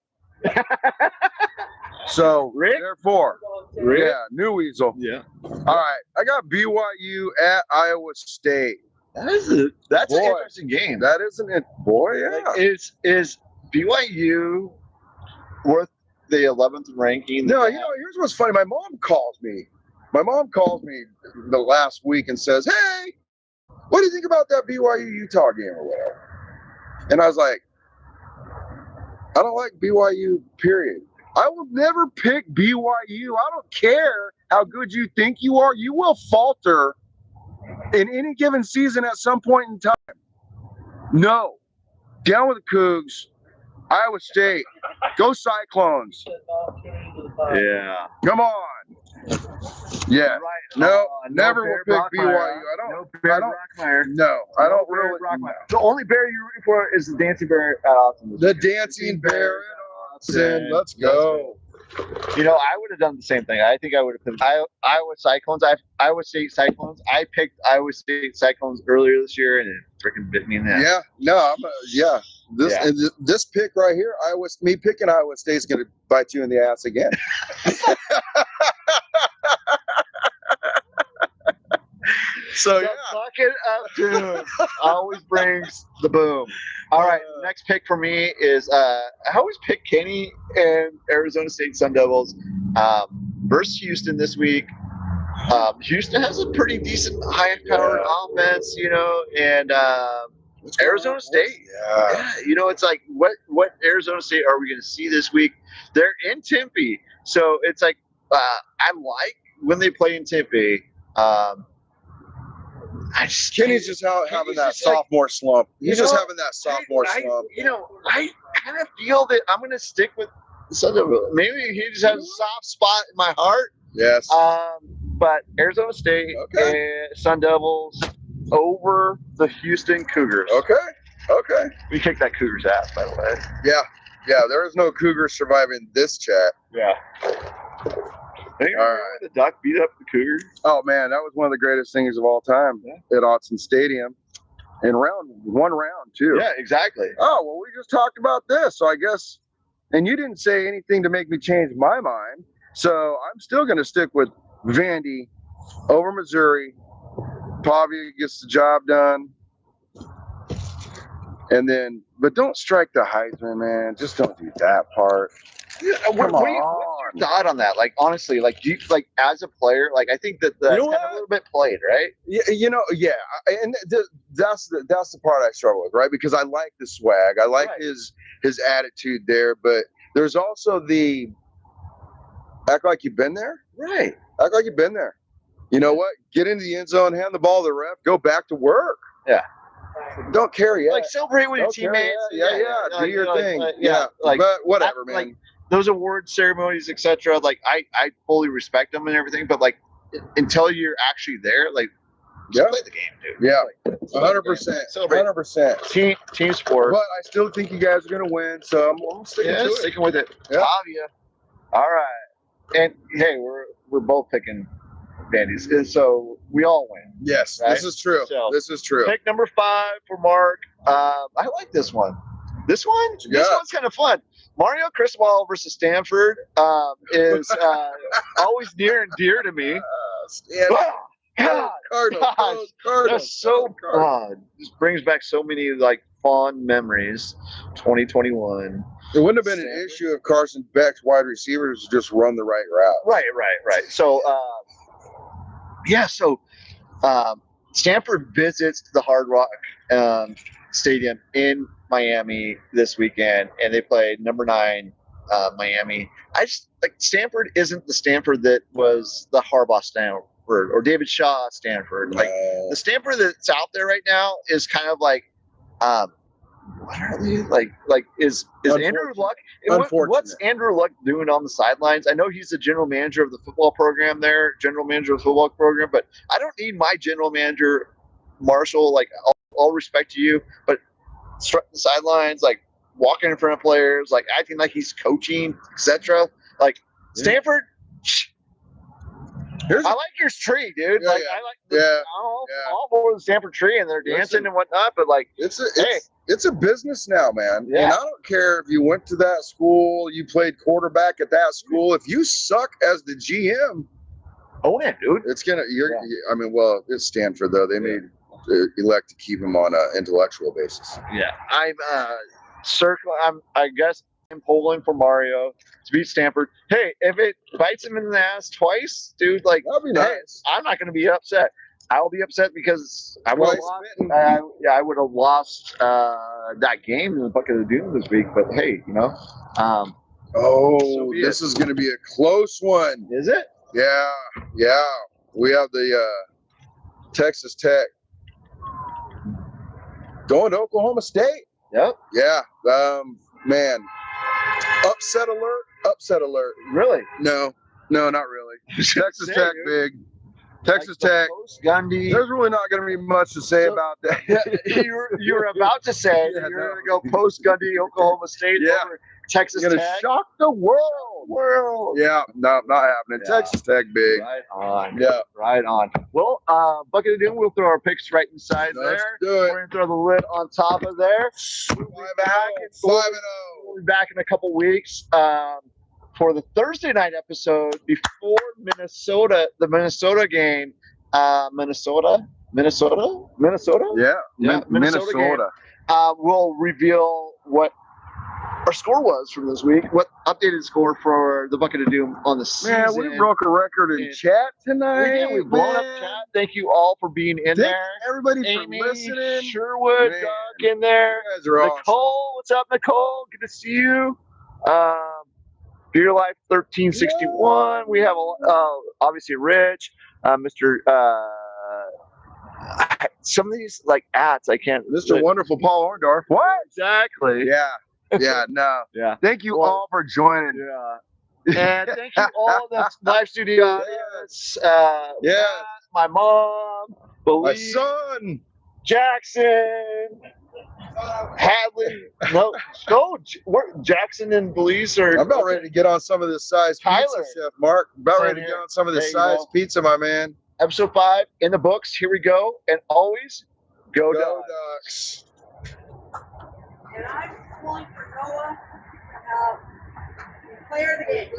So Rick? Therefore, Rick? yeah, New Weasel. Yeah. All right, I got BYU at Iowa State. That's an interesting game. That isn't it, boy. Yeah. Like, is BYU worth the 11th ranking? No, you know, here's what's funny. My mom calls me the last week and says, "Hey, what do you think about that BYU Utah game or whatever?" And I was like, "I don't like BYU, period. I will never pick BYU. I don't care how good you think you are. You will falter in any given season at some point in time. No. Down with the Cougs. Iowa State. Go Cyclones. Yeah. Come on. Yeah. Right. No, never Bear will pick BYU. Brockmeyer. I don't really. Brockmeyer. The only bear you're rooting for is the dancing bear at Austin. The dancing bear at Austin. Let's go. You know, I would have done the same thing. I think I would have picked Iowa Cyclones. Iowa State Cyclones. I picked Iowa State Cyclones earlier this year, and it freaking bit me in the ass. Yeah. No. This pick right here, me picking Iowa State is going to bite you in the ass again. So The bucket of doom always brings the boom. All right, next pick for me is I always pick Kenny and Arizona State Sun Devils versus Houston this week. Houston has a pretty decent high-powered offense, and Arizona State. Yeah, it's like what Arizona State are we going to see this week? They're in Tempe, so it's like I like when they play in Tempe. Kenny's just having that sophomore slump. He's just having that sophomore slump. I kind of feel that I'm going to stick with Southern. Maybe he just has a soft spot in my heart. Yes. But Arizona State and Sun Devils over the Houston Cougars. Okay. We kicked that Cougars ass, by the way. Yeah. There is no Cougars surviving this chat. Yeah. The Duck beat up the Cougars. Oh man, that was one of the greatest things of all time at Autzen Stadium. In one round too. Yeah, exactly. Oh well, we just talked about this, so I guess. And you didn't say anything to make me change my mind, so I'm still going to stick with Vandy over Missouri. Pavia gets the job done. And then, but don't strike the Heisman, man. Just don't do that part. Yeah, what's your thought on that? Like, honestly, like, do you, like, as a player, like, I think that's kind of a little bit played, right? Yeah, and that's the part I struggle with, right? Because I like the swag, I like his attitude there, but there's also the act like you've been there, right? Act like you've been there. You know what? Get into the end zone, hand the ball to the ref, go back to work. Yeah. Don't care yet. Like, celebrate with your teammates. Yeah. Do your thing. But whatever, man. Like, those award ceremonies, etc. Like, I fully respect them and everything, but like, until you're actually there, like, just play the game, dude. Yeah, 100%. 100%. Team sport. But I still think you guys are gonna win, so I'm sticking with it. Yeah. All right. And hey, we're both picking Vandy's, so we all win. Yes, right? This is true. Pick number 5 for Mark. I like this one. This one's kind of fun. Mario Cristobal versus Stanford is always near and dear to me. Cardinals. That's so odd. This brings back so many like fond memories. 2021. It wouldn't have been an issue if Carson Beck's wide receivers just run the right route. Right. So, Stanford visits the Hard Rock Stadium in Miami this weekend, and they play number 9 Miami. I just like Stanford isn't the Stanford that was the Harbaugh Stanford or David Shaw Stanford. Like the Stanford that's out there right now is kind of like, what are they like? Like is Andrew Luck? What's Andrew Luck doing on the sidelines? I know he's the general manager of the football program there, but I don't need my general manager, Marshall. Like all respect to you, but strutting the sidelines, like walking in front of players, like acting like he's coaching, etc. Like Stanford. I like your tree, dude. I like all for the Stanford tree, and they're dancing and whatnot. But like, it's a business now, man. Yeah. And I don't care if you went to that school, you played quarterback at that school. If you suck as the GM, own it, dude. It's gonna. I mean, well, it's Stanford though. They made elect to keep him on an intellectual basis. Yeah, I'm I guess I'm polling for Mario to beat Stanford. Hey, if it bites him in the ass twice, dude, like that'd be nice. I'm not going to be upset. I'll be upset because I would have lost that game in the bucket of doom this week. But hey, this is going to be a close one. Is it? Yeah. We have the Texas Tech going to Oklahoma State. Yep. Yeah. Man. Upset alert. Really? No, not really. Texas Tech, big. Texas Tech. Gundy. There's really not going to be much to say about that. You were about to say you're going to go post Gundy, Oklahoma State over Texas Tech. Going to shock the world. Yeah, no, not happening. Yeah. Texas Tech, big. Right on. Yeah. Right on. Well, Bucket of Doom, we'll throw our picks right inside there. Let's do it. We're going to throw the lid on top of there. We'll be back in a couple weeks for the Thursday night episode before the Minnesota game. Minnesota Minnesota. Yeah, Yeah, Minnesota game. We'll reveal what our score was from this week. What updated score for the Bucket of Doom on the season? Man, we broke a record in chat tonight. We've blown up chat. Thank you all for being in there. Everybody Amy, for listening. Sherwood, Man, Doug in there. You guys are Nicole, awesome. what's up, Nicole? Good to see you. Beer Life 1361. We have obviously Rich, Mr. Some of these like ads I can't. Mr. Wonderful Paul Orndorff. What? Exactly. Yeah, no. Yeah. Thank you all for joining. Yeah. And thank you all in the live studio audience. Yes. My mom, My Belize, son. Jackson, Hadley. No, Jackson and Belize are. I'm about ready to get on some of this size Tyler. pizza, Chef Marc. About Same ready to here. get on some of this There you size go. pizza, my man. Episode 5 in the books. Here we go. And always go Ducks. And I'm calling for Noah, player of the game.